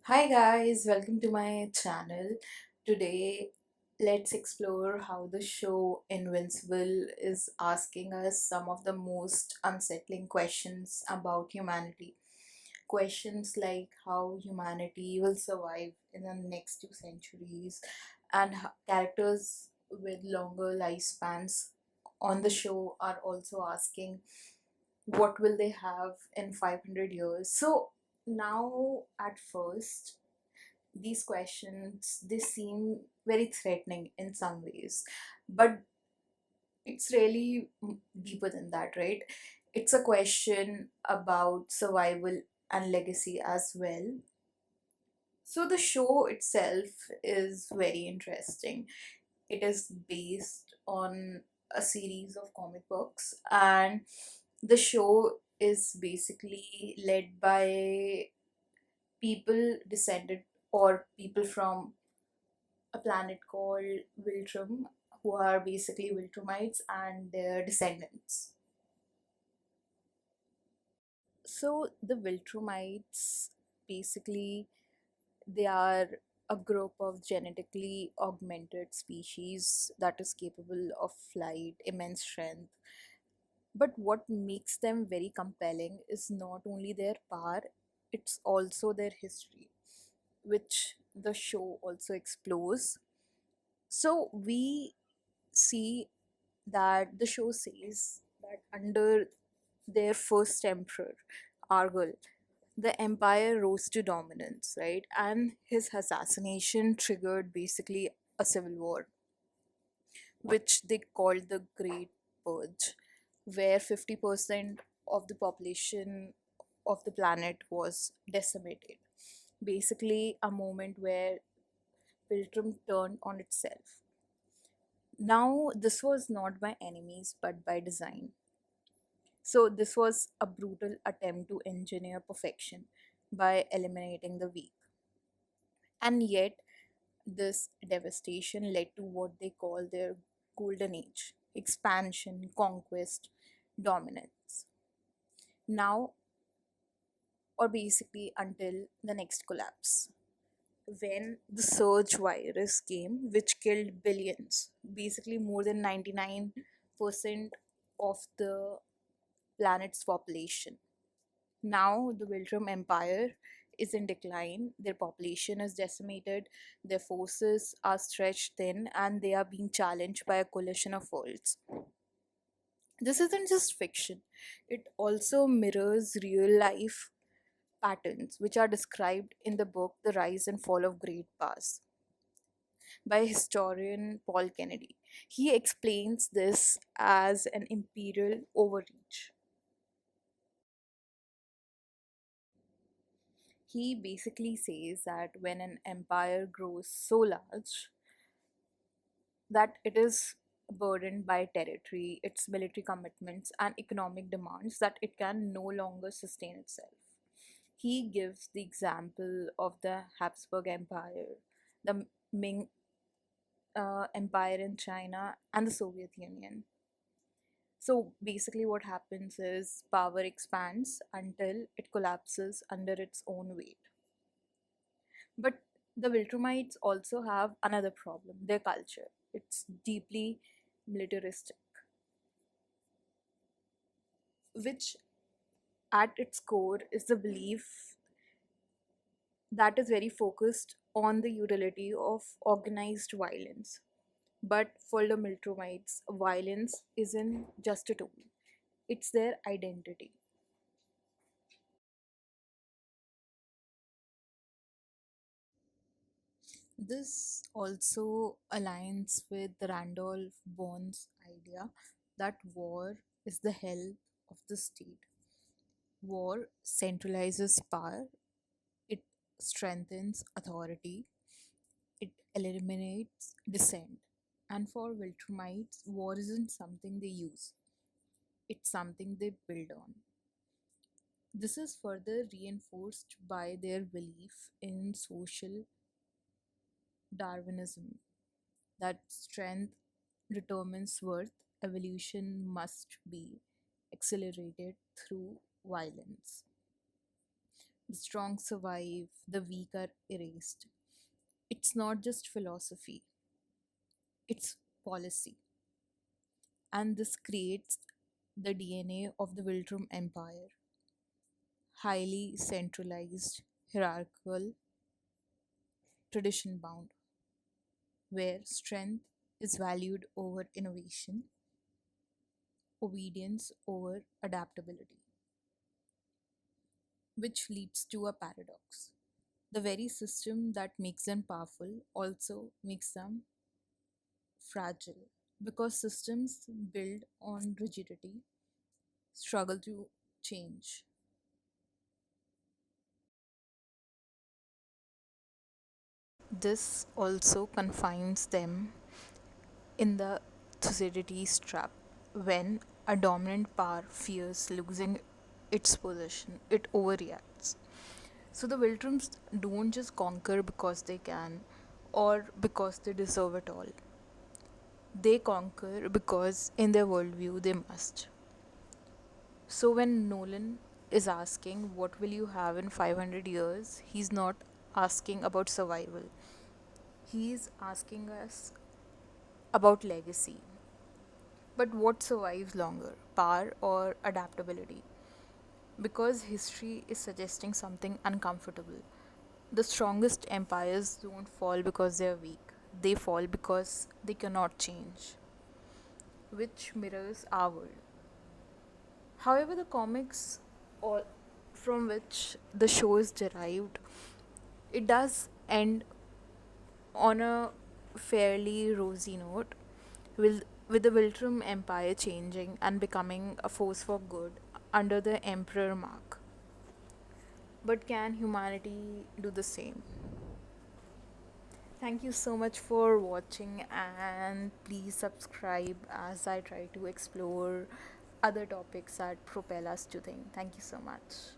Hi guys, welcome to my channel. Today, let's explore how the show Invincible is asking us some of the most unsettling questions about humanity. Questions like how humanity will survive in the next 2 centuries, and characters with longer lifespans on the show are also asking what will they have in 500 years. So, now at first these questions, they seem very threatening in some ways, but it's really deeper than that, right? It's a question about survival and legacy as well. So the show itself is very interesting. It is based on a series of comic books, and the show is basically led by people descended or people from a planet called Viltrum, who are basically Viltrumites and their descendants. So the Viltrumites basically, they are a group of genetically augmented species that is capable of flight, immense strength. But what makes them very compelling is not only their power, it's also their history, which the show also explores. So we see that the show says that under their first emperor, Argol, the empire rose to dominance, right? And his assassination triggered basically a civil war, which they called the Great Purge, where 50% of the population of the planet was decimated. Basically, a moment where Piltrim turned on itself. Now, this was not by enemies but by design. So, this was a brutal attempt to engineer perfection by eliminating the weak. And yet, this devastation led to what they call their golden age: expansion, conquest, dominance. Now, or basically until the next collapse. When the surge virus came, which killed billions, basically more than 99% of the planet's population. Now, the Viltrum Empire is in decline, their population is decimated, their forces are stretched thin, and they are being challenged by a coalition of worlds. This isn't just fiction, it also mirrors real life patterns which are described in the book The Rise and Fall of Great Powers by historian Paul Kennedy. He explains this as an imperial overreach. He basically says that when an empire grows so large that it is burdened by territory, its military commitments, and economic demands, that it can no longer sustain itself. He gives the example of the Habsburg Empire, the Ming Empire in China, and the Soviet Union. So basically, what happens is power expands until it collapses under its own weight. But the Viltrumites also have another problem: their culture. It's deeply militaristic, which at its core is the belief that is very focused on the utility of organized violence. But for the Viltrumites, violence isn't just a tool, it's their identity. This also aligns with Randolph Bourne's idea that war is the health of the state. War centralizes power, it strengthens authority, it eliminates dissent. And for Viltrumites, war isn't something they use, it's something they build on. This is further reinforced by their belief in social Darwinism, that strength determines worth, evolution must be accelerated through violence. The strong survive, the weak are erased. It's not just philosophy, it's policy. And this creates the DNA of the Viltrum Empire, highly centralized, hierarchical, tradition bound, where strength is valued over innovation, obedience over adaptability, which leads to a paradox. The very system that makes them powerful also makes them fragile because systems built on rigidity struggle to change. This also confines them in the Thucydides trap. When a dominant power fears losing its position, it overreacts. So the Viltrums don't just conquer because they can or because they deserve it all. They conquer because in their worldview they must. So when Nolan is asking what will you have in 500 years, he's not asking about survival. He's asking us about legacy. But what survives longer, power or adaptability? Because history is suggesting something uncomfortable. The strongest empires don't fall because they are weak, they fall because they cannot change, which mirrors our world. However, the comics or from which the show is derived, it does end on a fairly rosy note, with the Viltrum Empire changing and becoming a force for good under the Emperor Mark. But can humanity do the same? Thank you so much for watching, and please subscribe as I try to explore other topics that propel us to think. Thank you so much.